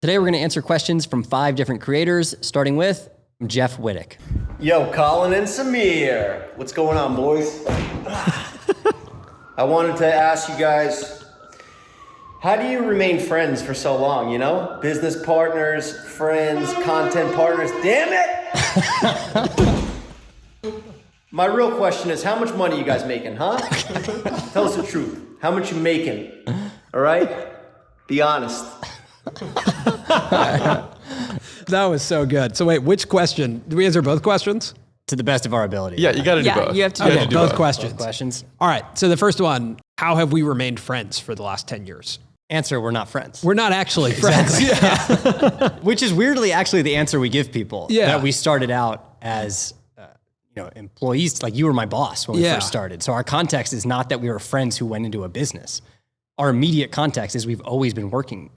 Today we're going to answer questions from 5 different creators, starting with Jeff Wittek. Yo, Colin and Samir. What's going on, boys? I wanted to ask you guys, how do you remain friends for so long, you know? Business partners, friends, content partners. Damn it! My real question is, how much money you guys making, huh? Tell us the truth. How much you making? All right? Be honest. That was so good. So wait, which question? Do we answer both questions? To the best of our ability. Yeah, you got to do both. You have to Okay, do both questions. Both questions. All right. So the first one, how have we remained friends for the last 10 years? Answer, we're not friends. We're not actually friends. Yeah. Which is weirdly actually the answer we give people. Yeah. That we started out as employees. Like you were my boss when we Yeah. first started. So our context is not that we were friends who went into a business. Our immediate context is we've always been working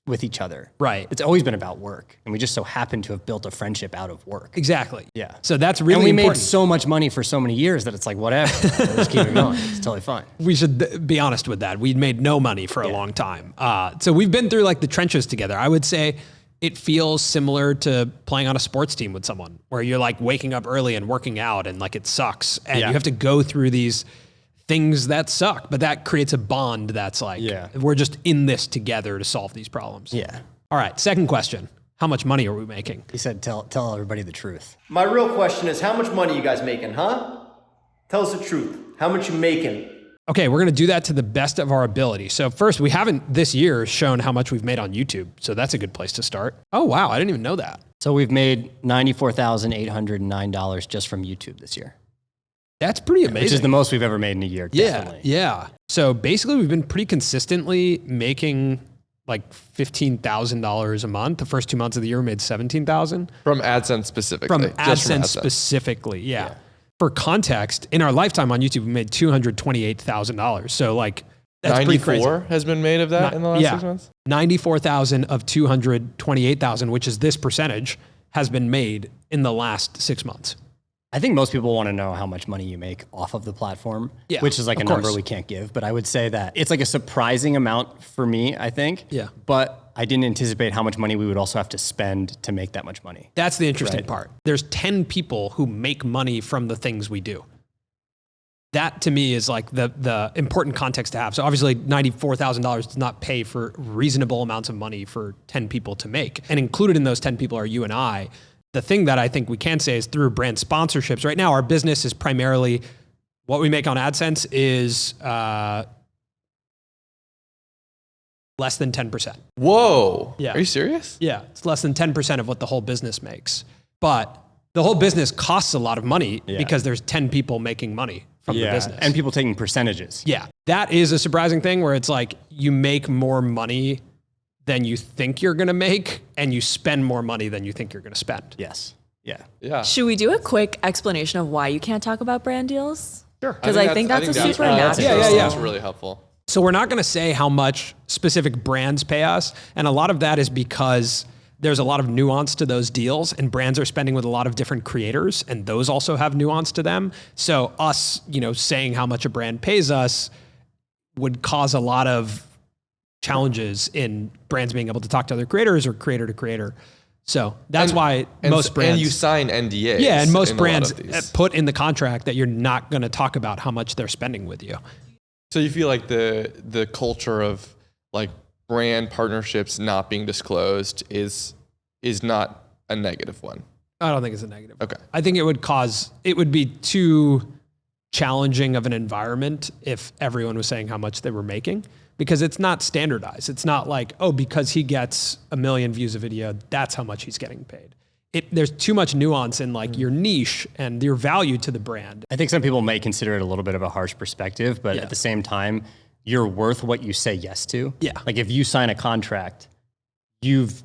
with each other. Right. It's always been about work. And we just so happen to have built a friendship out of work. Exactly. Yeah. So that's really And we important. made so much money for so many years that it's like, whatever. We'll just keep it going. It's totally fine. We should be honest with that. We'd made no money for a long time. So we've been through like the trenches together. I would say it feels similar to playing on a sports team with someone where you're like waking up early and working out and like it sucks. And you have to go through these things that suck, but that creates a bond that's like, we're just in this together to solve these problems. Yeah. All right. Second question. How much money are we making? He said, tell everybody the truth. My real question is, how much money you guys making, huh? Tell us the truth. How much you making? Okay, we're going to do that to the best of our ability. So first, we haven't this year shown how much we've made on YouTube. So that's a good place to start. Oh, wow. I didn't even know that. So we've made $94,809 just from YouTube this year. That's pretty amazing. Which is the most we've ever made in a year, definitely. Yeah. So basically, we've been pretty consistently making like $15,000 a month. The first 2 months of the year, we made $17,000. From AdSense specifically. From Just AdSense specifically, yeah. For context, in our lifetime on YouTube, we made $228,000. So like, that's pretty crazy. 94 has been made of that in the last 6 months? 94,000 of 228,000, which is this percentage, has been made in the last 6 months. I think most people want to know how much money you make off of the platform, which is like a number we can't give. But I would say that it's like a surprising amount for me, I think. Yeah. But I didn't anticipate how much money we would also have to spend to make that much money. That's the interesting part. There's 10 people who make money from the things we do. That to me is like the important context to have. So obviously $94,000 does not pay for reasonable amounts of money for 10 people to make. And included in those 10 people are you and I. The thing that I think we can say is through brand sponsorships. Right now, our business is primarily what we make on AdSense is less than 10%. Whoa. Yeah. Are you serious? Yeah. It's less than 10% of what the whole business makes. But the whole business costs a lot of money because there's 10 people making money from the business. And people taking percentages. Yeah. That is a surprising thing where it's like you make more money than you think you're going to make, and you spend more money than you think you're going to spend. Yes. Yeah. Yeah. Should we do a quick explanation of why you can't talk about brand deals? Sure. Because I think that's a super natural. That's really helpful. So we're not going to say how much specific brands pay us. And a lot of that is because there's a lot of nuance to those deals, and brands are spending with a lot of different creators, and those also have nuance to them. So us, saying how much a brand pays us would cause a lot of challenges in brands being able to talk to other creators or creator to creator. So that's why most brands... And you sign NDAs. Yeah, and most brands put in the contract that you're not going to talk about how much they're spending with you. So you feel like the culture of like brand partnerships not being disclosed is not a negative one? I don't think it's a negative. Okay. I think it would be too challenging of an environment if everyone was saying how much they were making, because it's not standardized. It's not like, oh, because he gets 1 million views a video, that's how much he's getting paid. There's too much nuance in like your niche and your value to the brand. I think some people may consider it a little bit of a harsh perspective, but at the same time, you're worth what you say yes to. Yeah. Like if you sign a contract, you've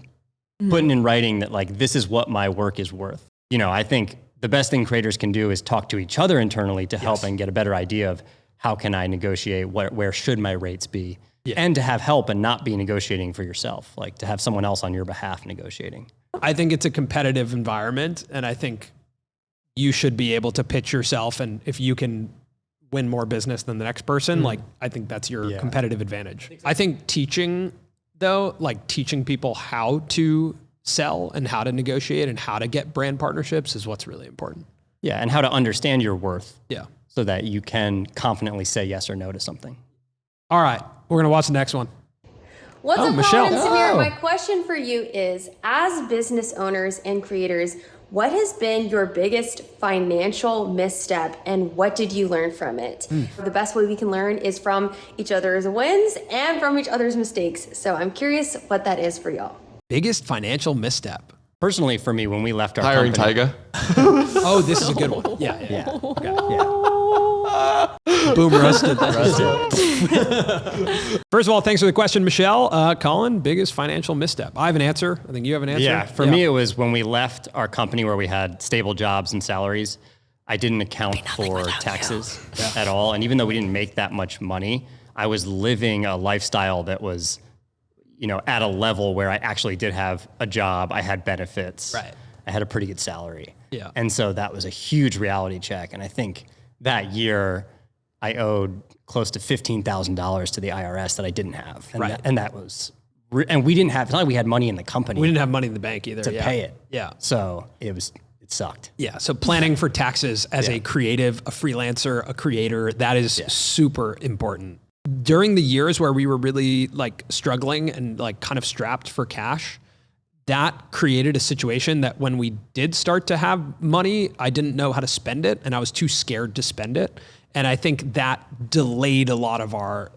put in writing that like, this is what my work is worth. I think the best thing creators can do is talk to each other internally to help and get a better idea of how can I negotiate, where should my rates be, and to have help and not be negotiating for yourself, like to have someone else on your behalf negotiating. I think it's a competitive environment, and I think you should be able to pitch yourself, and if you can win more business than the next person, like I think that's your competitive advantage. I think teaching though, like teaching people how to sell and how to negotiate and how to get brand partnerships is what's really important. Yeah, and how to understand your worth. Yeah. So that you can confidently say yes or no to something. All right, we're gonna watch the next one. What's up, Michelle. Colin and Samir? Oh. My question for you is, as business owners and creators, what has been your biggest financial misstep and what did you learn from it? The best way we can learn is from each other's wins and from each other's mistakes. So I'm curious what that is for y'all. Biggest financial misstep. Personally, for me, when we left our Hiring company, Tyga. Oh, this is a good one. Yeah. Yeah. Okay. Yeah. Boom roasted. First of all, thanks for the question, Michelle. Colin, biggest financial misstep. I have an answer. I think you have an answer. Yeah, for me, it was when we left our company where we had stable jobs and salaries. I didn't account for taxes at all. And even though we didn't make that much money, I was living a lifestyle that was, at a level where I actually did have a job. I had benefits. Right. I had a pretty good salary. Yeah. And so that was a huge reality check. And I think that year I owed close to $15,000 to the IRS that I didn't have. And Right. that was, and we didn't have, it's not like we had money in the company We didn't have money in the bank either. to pay it. Yeah. So it sucked. Yeah. So planning for taxes as a creative, a freelancer, a creator, that is super important. During the years where we were really like struggling and like kind of strapped for cash, that created a situation that when we did start to have money, I didn't know how to spend it and I was too scared to spend it. And I think that delayed a lot of our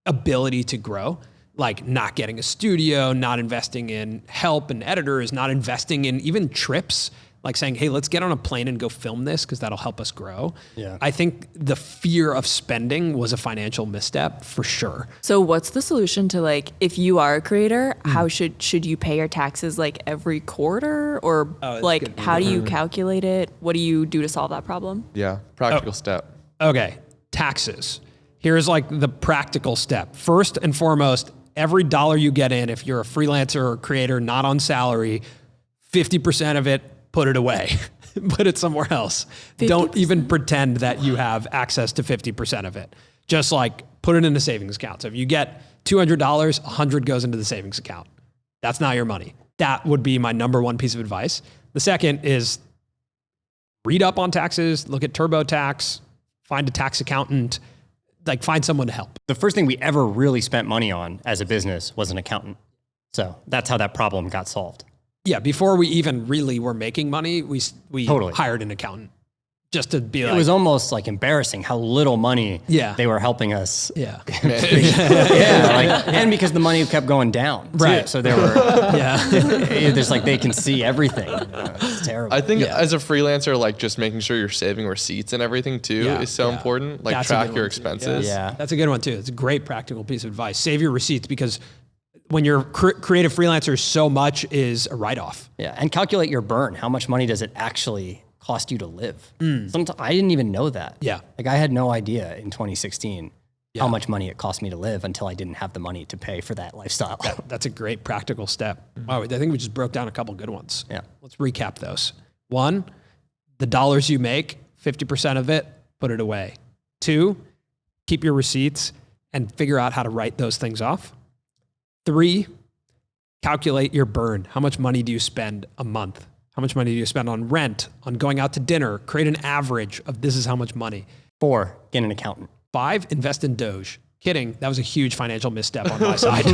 ability to grow, like not getting a studio, not investing in help and editors, not investing in even trips, like saying, hey, let's get on a plane and go film this because that'll help us grow. Yeah. I think the fear of spending was a financial misstep for sure. So what's the solution to like, if you are a creator, how should you pay your taxes like every quarter or like, how do you calculate it? What do you do to solve that problem? Yeah, practical step. Okay, taxes. Here's like the practical step. First and foremost, every dollar you get in, if you're a freelancer or creator, not on salary, 50% of it, put it away. Put it somewhere else. 50%? Don't even pretend that you have access to 50% of it. Just like put it in a savings account. So if you get $200, $100 goes into the savings account. That's not your money. That would be my number one piece of advice. The second is read up on taxes, look at TurboTax, find a tax accountant, like find someone to help. The first thing we ever really spent money on as a business was an accountant. So that's how that problem got solved. Yeah, before we even really were making money, we Totally. hired an accountant just to be like, It was almost like embarrassing how little money Yeah. they were helping us. yeah, And because the money kept going down. Too. Right. So there were, yeah. there's like, they can see everything. It's terrible. I think as a freelancer, like just making sure you're saving receipts and everything too Yeah, is so yeah. important. Like That's a track good your one, too. expenses. Yeah. That's a good one too. It's a great practical piece of advice. Save your receipts because when you're creative freelancers, so much is a write-off. Yeah, and calculate your burn. How much money does it actually cost you to live? Sometimes I didn't even know that. Yeah. Like I had no idea in 2016 Yeah. how much money it cost me to live until I didn't have the money to pay for that lifestyle. That's a great practical step. Wow, I think we just broke down a couple good ones. Yeah. Let's recap those. 1, the dollars you make, 50% of it, put it away. 2, keep your receipts and figure out how to write those things off. 3, calculate your burn. How much money do you spend a month? How much money do you spend on rent, on going out to dinner? Create an average of this is how much money. 4, get an accountant. 5, invest in Doge. Kidding. That was a huge financial misstep on my side.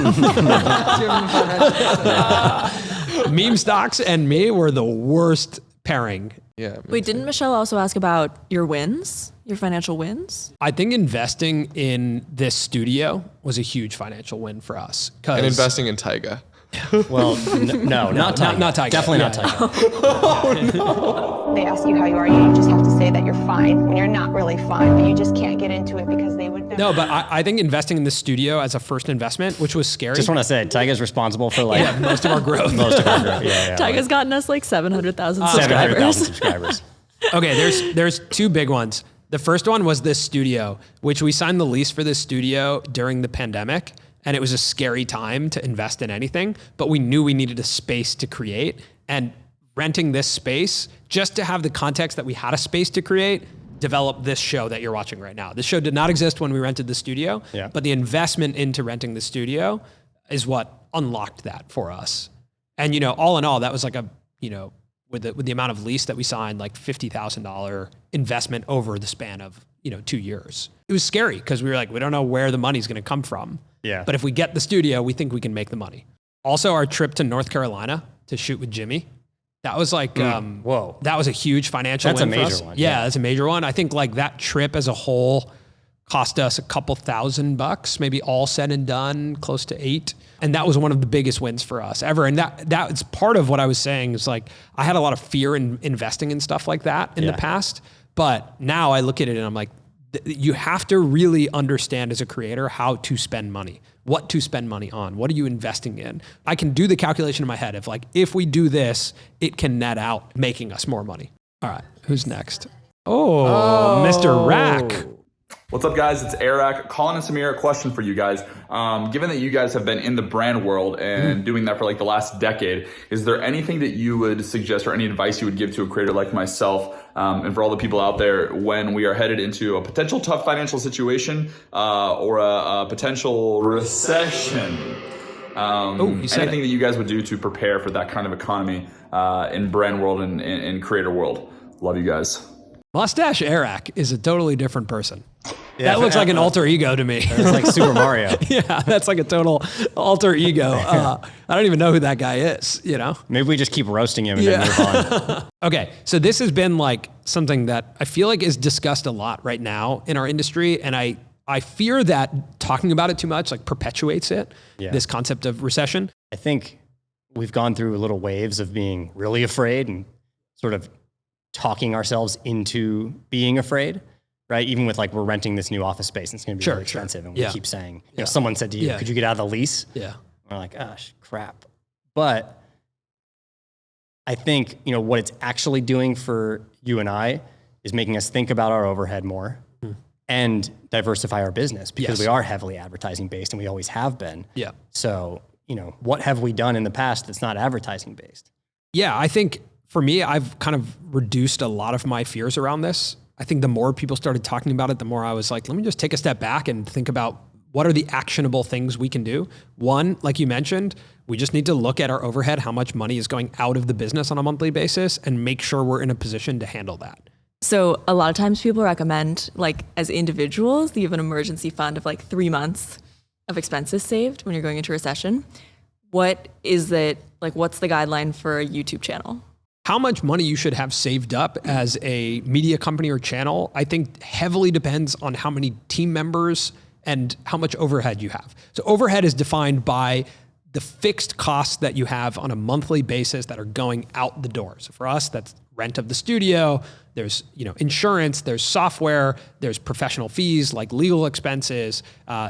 Meme stocks and me were the worst pairing. Yeah. Wait, didn't Michelle also ask about your wins, your financial wins? I think investing in this studio was a huge financial win for us. And investing in Tyga. Well, no, not Tyga. not Tyga. Definitely Yeah. not Tyga. They ask you how you are, you just have to say that you're fine when you're not really fine, but you just can't get into it because they would never. No, but I think investing in this studio as a first investment, which was scary. Just want to say, Tyga's responsible for like most of our growth. most of our growth. Yeah, Tyga's gotten us like 700,000 700,000 subscribers. subscribers. Okay, there's 2 big ones. The first one was this studio, which we signed the lease for this studio during the pandemic. And it was a scary time to invest in anything, but we knew we needed a space to create. And renting this space, just to have the context that we had a space to create, developed this show that you're watching right now. This show did not exist when we rented the studio, Yeah. but the investment into renting the studio is what unlocked that for us. And, you know, all in all, that was like a, you know, with the amount of lease that we signed, like $50,000 investment over the span of, you know, 2 years. It was scary because we were like, we don't know where the money's going to come from. Yeah. But if we get the studio, we think we can make the money. Also, our trip to North Carolina to shoot with Jimmy, that was like, whoa, that was a huge financial That's win a for major us. one. Yeah, that's a major one. I think like that trip as a whole cost us a couple $1,000, maybe all said and done, close to 8. And that was one of the biggest wins for us ever. And that's part of what I was saying is like, I had a lot of fear in investing in stuff like that in the past, but now I look at it and I'm like, you have to really understand as a creator how to spend money, what to spend money on, what are you investing in? I can do the calculation in my head of like, if we do this, it can net out making us more money. All right, who's next? Oh. Mr. Rack. What's up, guys? It's Airrack. Colin and Samir, a question for you guys. Given that you guys have been in the brand world and doing that for like the last decade, is there anything that you would suggest or any advice you would give to a creator like myself and for all the people out there when we are headed into a potential tough financial situation or a potential recession? Anything that you guys would do to prepare for that kind of economy in brand world and in creator world? Love you guys. Mustache Airrack is a totally different person. Yeah, that looks like an alter ego to me. It's like Super Mario. Yeah, that's like a total alter ego. I don't even know who that guy is, you know? Maybe we just keep roasting him and then move on. Okay, so this has been like something that I feel like is discussed a lot right now in our industry. And I fear that talking about it too much like perpetuates it, this concept of recession. I think we've gone through little waves of being really afraid and sort of talking ourselves into being afraid, right? Even with like, we're renting this new office space and it's going to be really expensive. And we keep saying, you know, someone said to you, could you get out of the lease? Yeah. We're like, gosh, crap. But I think, you know, what it's actually doing for you and I is making us think about our overhead more and diversify our business because we are heavily advertising based and we always have been. Yeah. So, you know, what have we done in the past that's not advertising based? Yeah, I think for me, I've kind of reduced a lot of my fears around this. I think the more people started talking about it, the more I was like, let me just take a step back and think about what are the actionable things we can do. One, like you mentioned, we just need to look at our overhead, how much money is going out of the business on a monthly basis, and make sure we're in a position to handle that. So a lot of times people recommend, like as individuals, you have an emergency fund of like 3 months of expenses saved when you're going into recession. What is it, like what's the guideline for a YouTube channel? How much money you should have saved up as a media company or channel, I think heavily depends on how many team members and how much overhead you have. So overhead is defined by the fixed costs that you have on a monthly basis that are going out the door. So for us, that's rent of the studio, there's, you know, insurance, there's software, there's professional fees like legal expenses,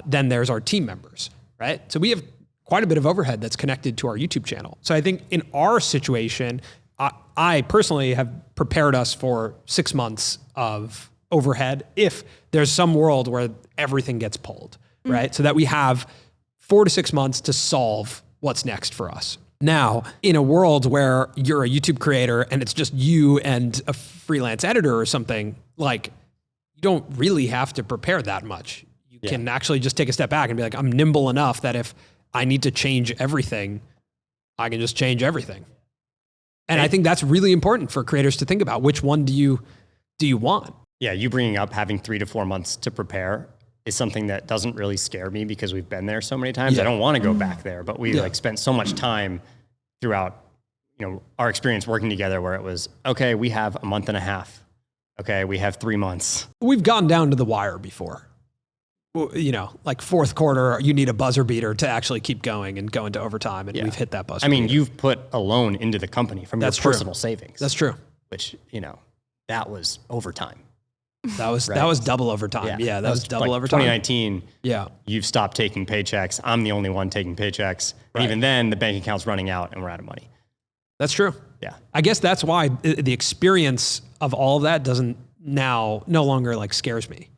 then there's our team members, right? So we have quite a bit of overhead that's connected to our YouTube channel. So I think in our situation, I personally have prepared us for 6 months of overhead if there's some world where everything gets pulled, right? So that we have 4 to 6 months to solve what's next for us. Now, in a world where you're a YouTube creator and it's just you and a freelance editor or something, like you don't really have to prepare that much. You can actually just take a step back and be like, I'm nimble enough that if I need to change everything, I can just change everything. And I think that's really important for creators to think about. Which one do you want? Yeah, you bringing up having 3 to 4 months to prepare is something that doesn't really scare me because we've been there so many times. I don't want to go back there, but we like spent so much time throughout, you know, our experience working together where it was, okay, we have a month and a half. Okay, we have 3 months. We've gone down to the wire before. You know, like fourth quarter, you need a buzzer beater to actually keep going and go into overtime, and we've hit that buzzer beater. You've put a loan into the company from your personal savings. That's true. Which, you know, that was overtime. That was double overtime. Yeah, that was double like overtime. 2019, you've stopped taking paychecks. I'm the only one taking paychecks. And even then, the bank account's running out and we're out of money. That's true. Yeah. I guess that's why the experience of all of that doesn't now no longer like scares me.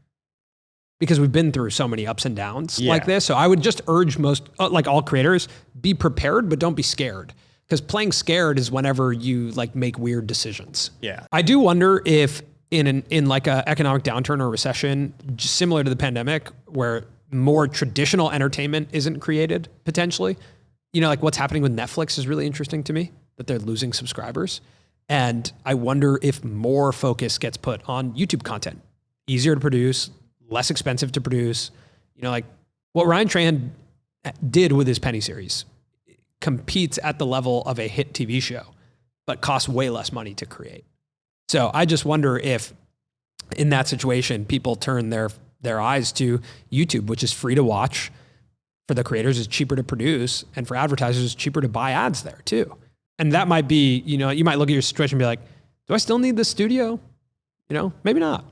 Because we've been through so many ups and downs like this. So I would just urge most, like all creators, be prepared, but don't be scared. Because playing scared is whenever you like make weird decisions. Yeah. I do wonder if in like a economic downturn or recession, similar to the pandemic, where more traditional entertainment isn't created potentially. You know, like what's happening with Netflix is really interesting to me, that they're losing subscribers. And I wonder if more focus gets put on YouTube content. Easier to produce, less expensive to produce. You know, like what Ryan Trahan did with his Penny series competes at the level of a hit TV show, but costs way less money to create. So I just wonder if in that situation, people turn their eyes to YouTube, which is free to watch. For the creators, it's cheaper to produce, and for advertisers, it's cheaper to buy ads there too. And that might be, you know, you might look at your situation and be like, do I still need the studio? You know, maybe not.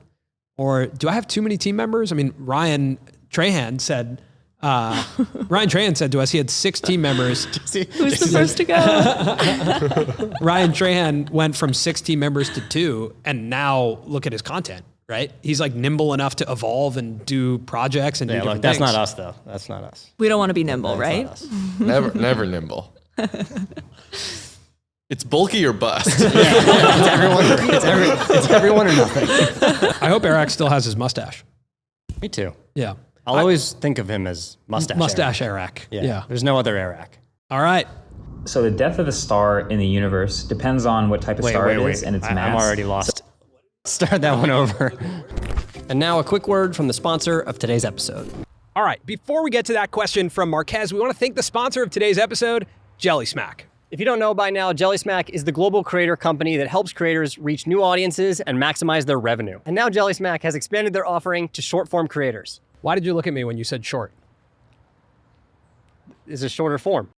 Or do I have too many team members? I mean, Ryan Trahan said to us he had 6 team members. Who's the first to go? Ryan Trahan went from 6 team members to 2, and now look at his content. Right? He's like nimble enough to evolve and do projects and do different that's things. not us though. That's not us. We don't want to be nimble, right? Never nimble. It's bulky or bust. It's everyone or nothing. I hope Airrack still has his mustache. Me too. Yeah. I'll always think of him as mustache Airrack. Airrack. Yeah. There's no other Airrack. All right. So the death of a star in the universe depends on what type of star it is and its mass. I'm already lost. Start that one over. And now a quick word from the sponsor of today's episode. All right. Before we get to that question from Marquez, we want to thank the sponsor of today's episode, Jellysmack. If you don't know by now, Jellysmack is the global creator company that helps creators reach new audiences and maximize their revenue. And now Jellysmack has expanded their offering to short form creators. Why did you look at me when you said short? It's a shorter form.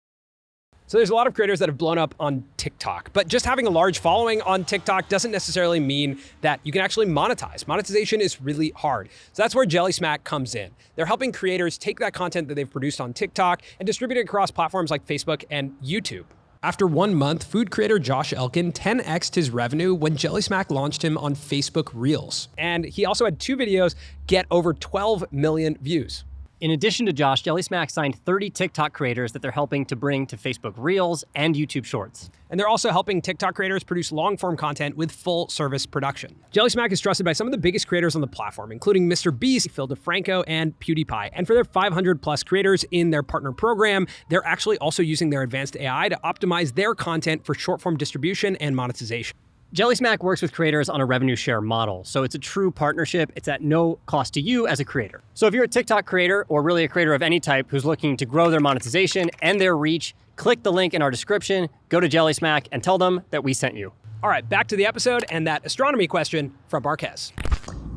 So there's a lot of creators that have blown up on TikTok, but just having a large following on TikTok doesn't necessarily mean that you can actually monetize. Monetization is really hard. So that's where Jellysmack comes in. They're helping creators take that content that they've produced on TikTok and distribute it across platforms like Facebook and YouTube. After 1 month, food creator Josh Elkin 10x'd his revenue when Jellysmack launched him on Facebook Reels. And he also had 2 videos get over 12 million views. In addition to Josh, Jellysmack signed 30 TikTok creators that they're helping to bring to Facebook Reels and YouTube Shorts. And they're also helping TikTok creators produce long-form content with full service production. Jellysmack is trusted by some of the biggest creators on the platform, including Mr. Beast, Phil DeFranco, and PewDiePie. And for their 500 plus creators in their partner program, they're actually also using their advanced AI to optimize their content for short-form distribution and monetization. Jellysmack works with creators on a revenue share model, so it's a true partnership. It's at no cost to you as a creator. So if you're a TikTok creator, or really a creator of any type who's looking to grow their monetization and their reach, click the link in our description, go to Jellysmack, and tell them that we sent you. All right, back to the episode and that astronomy question from Marquez.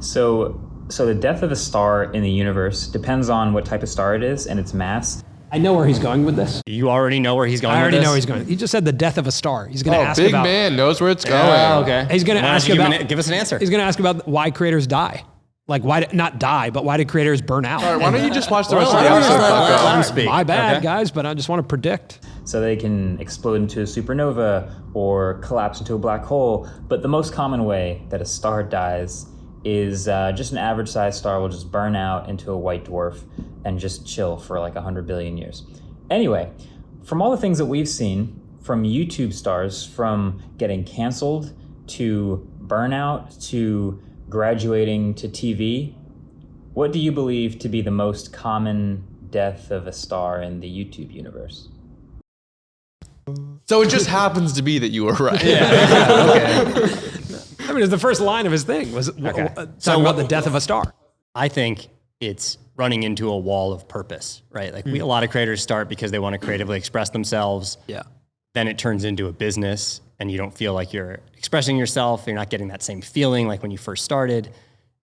So the death of a star in the universe depends on what type of star it is and its mass. I know where he's going with this. You already know where he's going with this? I already know where he's going. He just said the death of a star. He's going to ask big about... man knows where it's going. Oh, okay. He's going to ask about... Give us an answer. He's going to ask about why creators die. Like, why, not die, but why do creators burn out? All right, why don't you just watch the rest of the Well, episode? let him speak. My bad, Okay. guys, but I just want to predict. So they can explode into a supernova or collapse into a black hole. But the most common way that a star dies is just an average sized star will just burn out into a white dwarf and just chill for like 100 billion years. Anyway, from all the things that we've seen, from YouTube stars, from getting canceled to burnout to graduating to TV, what do you believe to be the most common death of a star in the YouTube universe? So it just happens to be that you were right. I mean, it was the first line of his thing, was talking about the death of a star. I think it's running into a wall of purpose, right? Like a lot of creators start because they want to creatively express themselves. Yeah. Then it turns into a business and you don't feel like you're expressing yourself. You're not getting that same feeling like when you first started.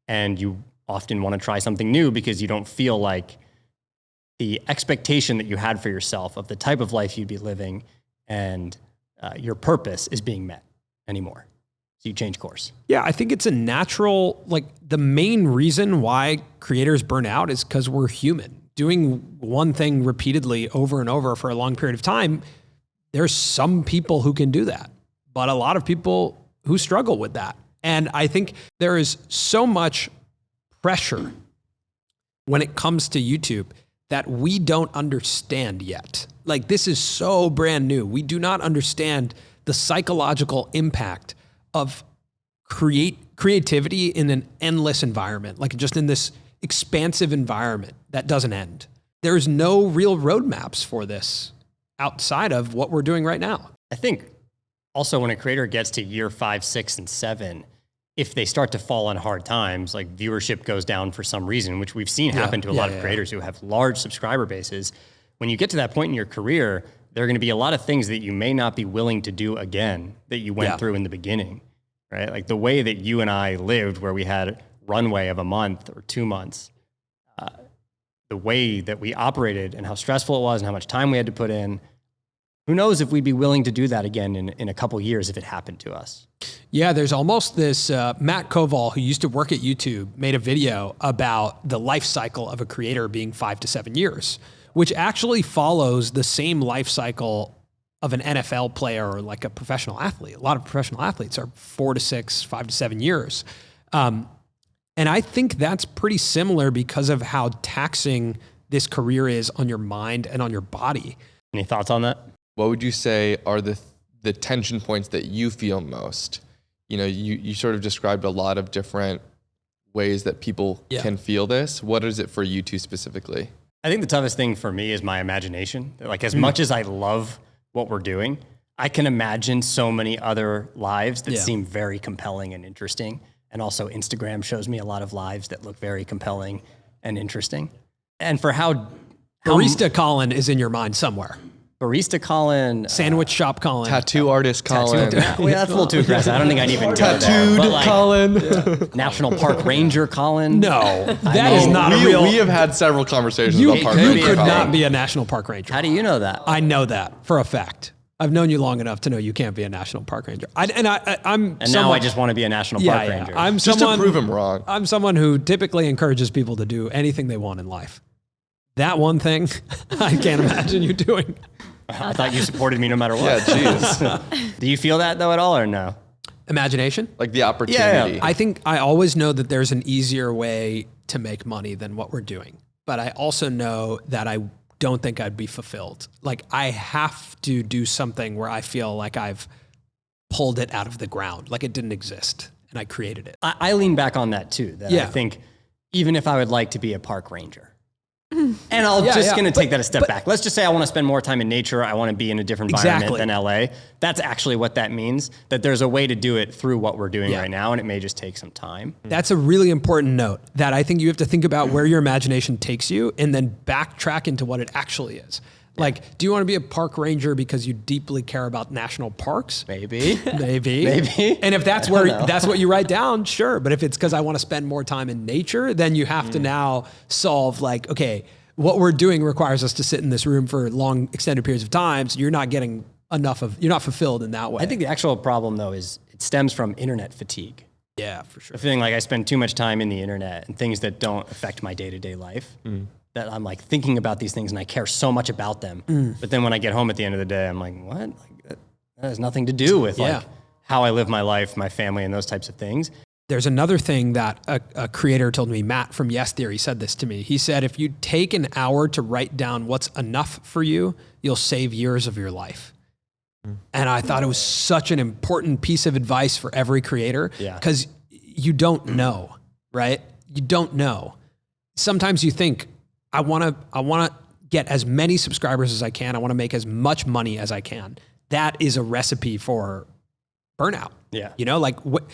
And you often want to try something new because you don't feel like the expectation that you had for yourself of the type of life you'd be living and your purpose is being met anymore. So you change course. Yeah, I think it's a natural, like the main reason why creators burn out is because we're human. Doing one thing repeatedly over and over for a long period of time, there's some people who can do that, but a lot of people who struggle with that. And I think there is so much pressure when it comes to YouTube that we don't understand yet. Like this is so brand new. We do not understand the psychological impact of creativity in an endless environment, like just in this expansive environment that doesn't end. There's no real roadmaps for this outside of what we're doing right now. I think also when a creator gets to year 5, 6, and 7, if they start to fall on hard times, like viewership goes down for some reason, which we've seen happen to a lot of creators who have large subscriber bases. When you get to that point in your career, there are going to be a lot of things that you may not be willing to do again that you went through in the beginning, right? Like the way that you and I lived, where we had runway of a month or 2 months, the way that we operated and how stressful it was and how much time we had to put in. Who knows if we'd be willing to do that again in a couple years if it happened to us. Yeah, there's almost this, Matt Koval, who used to work at YouTube, made a video about the life cycle of a creator being 5 to 7 years, which actually follows the same life cycle of an NFL player or like a professional athlete. A lot of professional athletes are 4 to 6, 5 to 7 years. And I think that's pretty similar because of how taxing this career is on your mind and on your body. Any thoughts on that? What would you say are the tension points that you feel most? You know, you sort of described a lot of different ways that people can feel this. What is it for you two specifically? I think the toughest thing for me is my imagination. Like as much as I love what we're doing, I can imagine so many other lives that seem very compelling and interesting. And also Instagram shows me a lot of lives that look very compelling and interesting. And for how Barista Colin is in your mind somewhere. Barista Colin, Sandwich shop Colin, tattoo artist Colin. Well, that's a little too aggressive. I don't think I'd even go there. Tattooed But like, Colin. National Park Ranger Colin. No, that is not a real. We have had several conversations You, about park you ranger could Colin. not be a national park ranger. How do you know that? I know that for a fact. I've known you long enough to know you can't be a national park ranger. I'm And now I just want to be a national park ranger. I'm Just someone, to prove him wrong. I'm someone who typically encourages people to do anything they want in life. That one thing, I can't imagine you doing. I thought you supported me no matter what. Yeah, jeez. Do you feel that though at all or no? Imagination? Like the opportunity. I think I always know that there's an easier way to make money than what we're doing. But I also know that I don't think I'd be fulfilled. Like I have to do something where I feel like I've pulled it out of the ground, like it didn't exist and I created it. I lean back on that too. That I think even if I would like to be a park ranger, and I'm going to take that a step back. Let's just say I want to spend more time in nature. I want to be in a different environment than LA. That's actually what that means, that there's a way to do it through what we're doing right now, and it may just take some time. That's a really important note that I think you have to think about where your imagination takes you and then backtrack into what it actually is. Like, do you want to be a park ranger because you deeply care about national parks? Maybe. Maybe. And if that's what you write down, sure. But if it's because I want to spend more time in nature, then you have to now solve like, okay, what we're doing requires us to sit in this room for long extended periods of time. So you're not getting you're not fulfilled in that way. I think the actual problem though is it stems from internet fatigue. Yeah, for sure. The feeling like I spend too much time in the internet and things that don't affect my day-to-day life. That I'm like thinking about these things and I care so much about them. But then when I get home at the end of the day, I'm like, what? Like, that has nothing to do with like how I live my life, my family, and those types of things. There's another thing that a creator told me, Matt from Yes Theory said this to me. He said, if you take an hour to write down what's enough for you, you'll save years of your life. And I thought it was such an important piece of advice for every creator because you don't know, right? You don't know. Sometimes you think, I want to get as many subscribers as I can. I want to make as much money as I can. That is a recipe for burnout. Yeah. You know, like what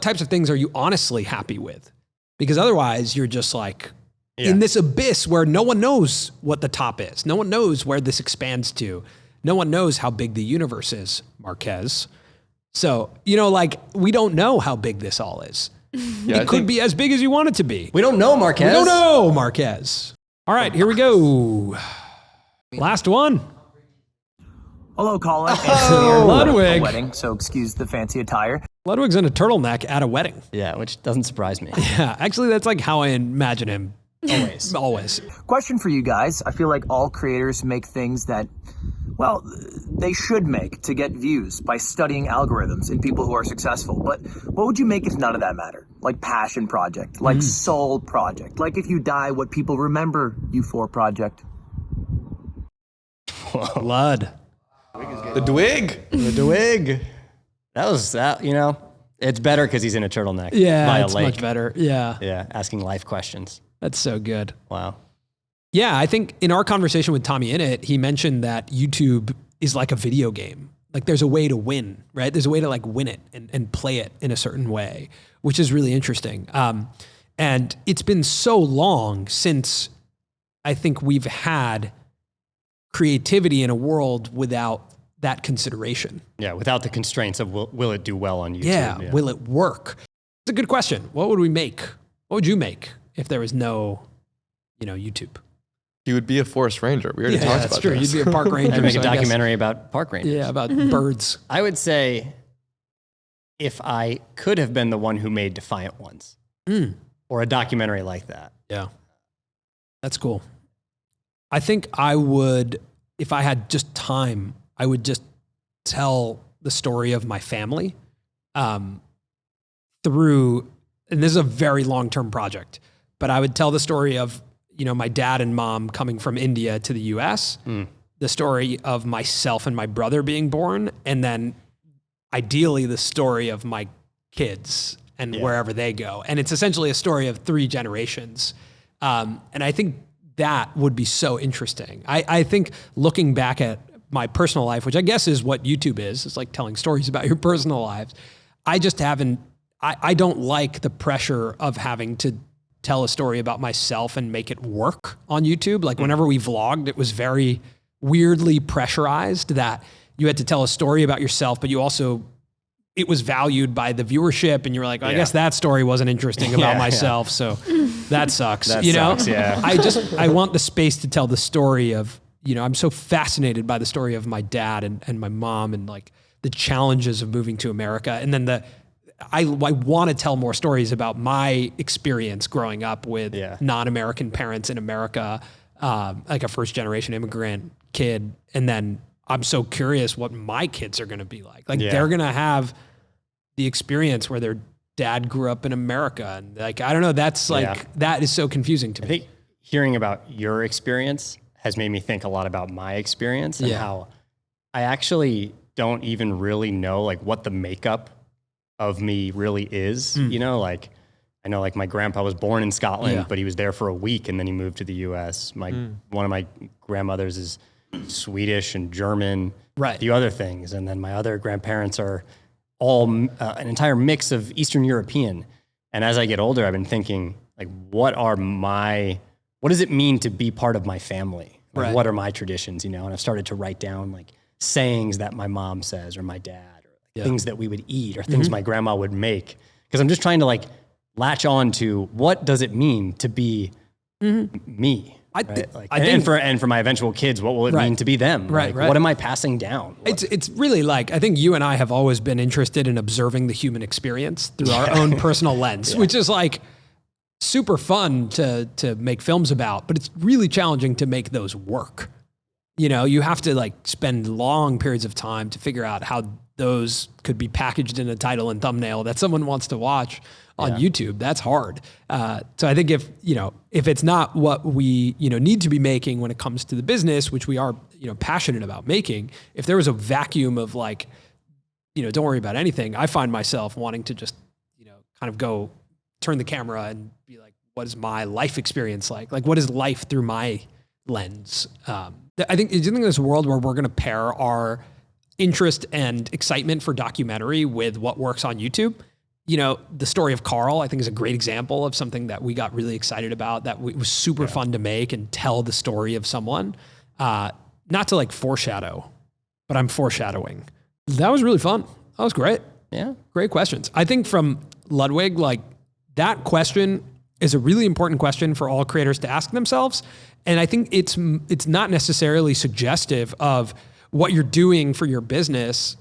types of things are you honestly happy with? Because otherwise you're just like in this abyss where no one knows what the top is. No one knows where this expands to. No one knows how big the universe is, Marquez. So, you know, like we don't know how big this all is. It could be as big as you want it to be. We don't know, Marquez. We don't know, Marquez. All right, here we go. Last one. Hello, Colin. Ludwig. Wedding, so excuse the fancy attire. Ludwig's in a turtleneck at a wedding. Yeah, which doesn't surprise me. Yeah, actually, that's like how I imagine him. Always. Question for you guys. I feel like all creators make things that, well, they should make to get views by studying algorithms in people who are successful. But what would you make if none of that mattered? Like passion project, like soul project, like if you die, what people remember you for project. Lud. The Dwig. The Dwig. That was, you know, It's better because he's in a turtleneck. Yeah, by a it's lake. much better. Yeah. Yeah, asking life questions. That's so good. Wow. Yeah, I think in our conversation with Tommy Innit, he mentioned that YouTube is like a video game. Like there's a way to win, right? There's a way to like win it and play it in a certain way, which is really interesting. And it's been so long since I think we've had creativity in a world without that consideration. Yeah, without the constraints of will it do well on YouTube? Yeah, will it work? It's a good question. What would we make? What would you make if there was no, YouTube? You would be a forest ranger. We already talked about that's true. this. You'd be a park ranger. I'd make so a I guess- documentary about park rangers. Yeah, about birds. I would say if I could have been the one who made Defiant Ones or a documentary like that. Yeah. That's cool. I think I would, if I had just time, I would just tell the story of my family through, and this is a very long-term project, but I would tell the story of, my dad and mom coming from India to the US, the story of myself and my brother being born, and then ideally the story of my kids and wherever they go. And it's essentially a story of 3 generations. And I think that would be so interesting. I think looking back at my personal life, which I guess is what YouTube is, it's like telling stories about your personal lives. I just haven't, I don't like the pressure of having to tell a story about myself and make it work on YouTube. Like whenever we vlogged, it was very weirdly pressurized that you had to tell a story about yourself, but you also, it was valued by the viewership, and you were like, I guess that story wasn't interesting about myself, so that sucks. That sucks, yeah. I want the space to tell the story of, I'm so fascinated by the story of my dad and my mom and like the challenges of moving to America. And then I want to tell more stories about my experience growing up with non-American parents in America, like a first generation immigrant kid. And then I'm so curious what my kids are going to be like. Like they're going to have the experience where their dad grew up in America. And like, I don't know, that's like, that is so confusing to me. I think hearing about your experience has made me think a lot about my experience and how I actually don't even really know like what the makeup of me really is. Like I know like my grandpa was born in Scotland, but he was there for a week and then he moved to the US. One of my grandmothers is Swedish and German, a few other things. And then my other grandparents are all an entire mix of Eastern European. And as I get older, I've been thinking like, what does it mean to be part of my family? Like, what are my traditions, And I've started to write down like sayings that my mom says or my dad, or things that we would eat or things my grandma would make. Because I'm just trying to like latch on to what does it mean to be me? And for my eventual kids, what will it mean to be them? What am I passing down? It's really like, I think you and I have always been interested in observing the human experience through our own personal lens, which is like super fun to make films about, but it's really challenging to make those work. You have to like spend long periods of time to figure out how those could be packaged in a title and thumbnail that someone wants to watch on YouTube. That's hard. So I think if it's not what we, need to be making when it comes to the business, which we are, passionate about making, if there was a vacuum of like, don't worry about anything, I find myself wanting to just, kind of go turn the camera and be like, what is my life experience like? Like, what is life through my lens? I think, do you think there's a world where we're going to pair our interest and excitement for documentary with what works on YouTube? The story of Carl, I think, is a great example of something that we got really excited about, that was super fun to make and tell the story of someone. Not to like foreshadow, but I'm foreshadowing. That was really fun. That was great. Yeah. Great questions. I think from Ludwig, like that question is a really important question for all creators to ask themselves. And I think it's not necessarily suggestive of what you're doing for your business.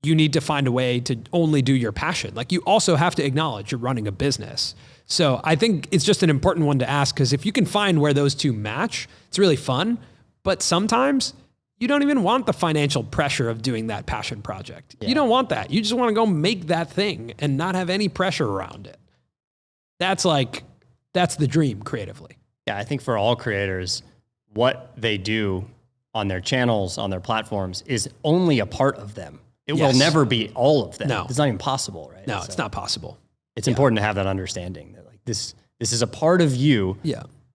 You need to find a way to only do your passion. Like you also have to acknowledge you're running a business. So I think it's just an important one to ask, because if you can find where those two match, it's really fun. But sometimes you don't even want the financial pressure of doing that passion project. You don't want that. You just want to go make that thing and not have any pressure around it. That's the dream creatively. Yeah, I think for all creators, what they do on their channels, on their platforms, is only a part of them. It will never be all of them. No. It's not even possible, right? No, it's not possible. It's important to have that understanding that like this is a part of you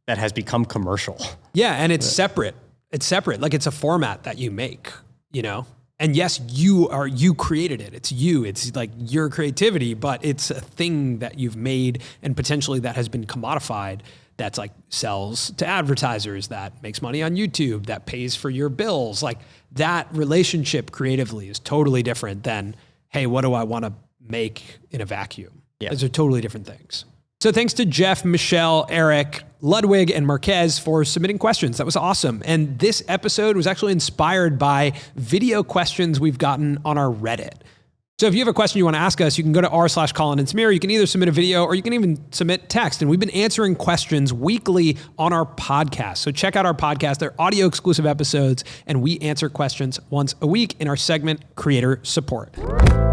that has become commercial. Yeah, and it's separate. It's separate. Like it's a format that you make, you know? And yes, you created it. It's you. It's like your creativity, but it's a thing that you've made and potentially that has been commodified that's like sells to advertisers, that makes money on YouTube, that pays for your bills. Like that relationship creatively is totally different than, hey, what do I want to make in a vacuum? Yeah. Those are totally different things. So thanks to Jeff, Michelle, Eric, Ludwig, and Marquez for submitting questions. That was awesome. And this episode was actually inspired by video questions we've gotten on our Reddit. So if you have a question you want to ask us, you can go to r/ColinandSamir. You can either submit a video or you can even submit text. And we've been answering questions weekly on our podcast. So check out our podcast. They're audio exclusive episodes, and we answer questions once a week in our segment, Creator Support.